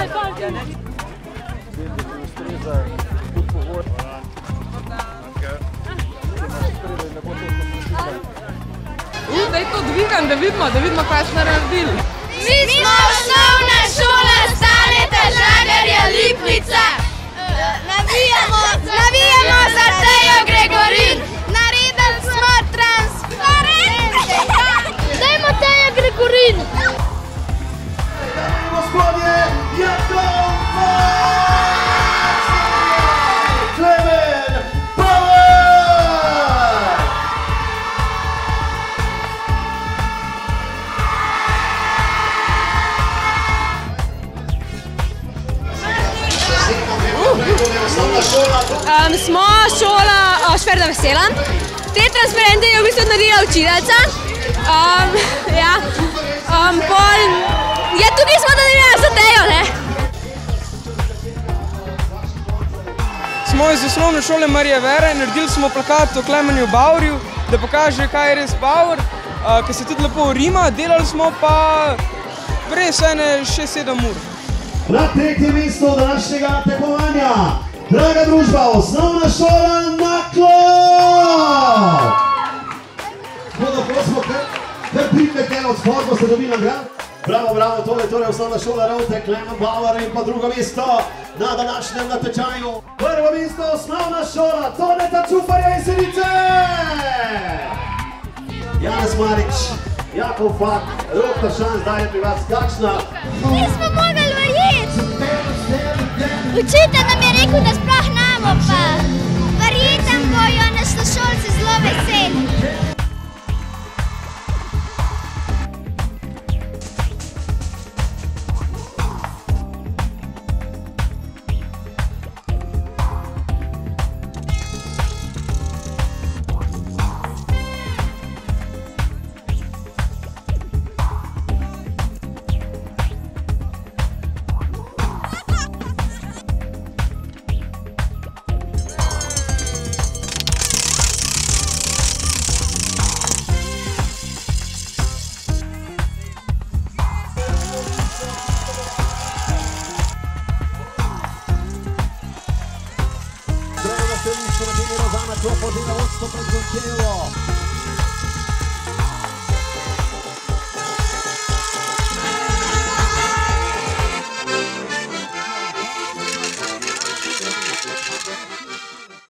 Daj to dvigam, da vidimo, kaj smo naredili. Mi smo osnovna šola Staneta Žagarja Lipica. Navijamo za Tejo Gregorin. Naredili smo transparente. Dajmo Tejo Gregorin. Gospodje, Jakov Klemen Bauer! Smo šola Šferda Vesela. Te transparente je v bistvu naredila učiteljica. Tukaj smo naredili za Tejo, ne? Smo iz osnovne šole Marija Vera in naredili smo plakat o Klemenu Bauerju, da pokaže, kaj je res Bauer, ki se tudi lepo rima. Delali smo pa res ene 6-7 ur. Na tretje mesto današnjega tekmovanja, draga družba, osnovna šola Naklov! Gospodo, prosimo, kar pripete od spod, boste dobili nagrad. Bravo, bravo, tole je torej osnovna šola Ravte, Klemen Bauer in pa drugo mesto na današnjem natečaju. Prvo mesto osnovna šola Toneta Čufarja iz Senice! Janez Marič, Jakov Fak, Rok Tršan, zdaj je pri vas kakšna? Nismo mogli verjeti. Učitelj nam je rekel, da sploh namo pa. Verjetem bojo našlošolci zelo veseli. Felice, la viene Rosana, troppo di rosso per il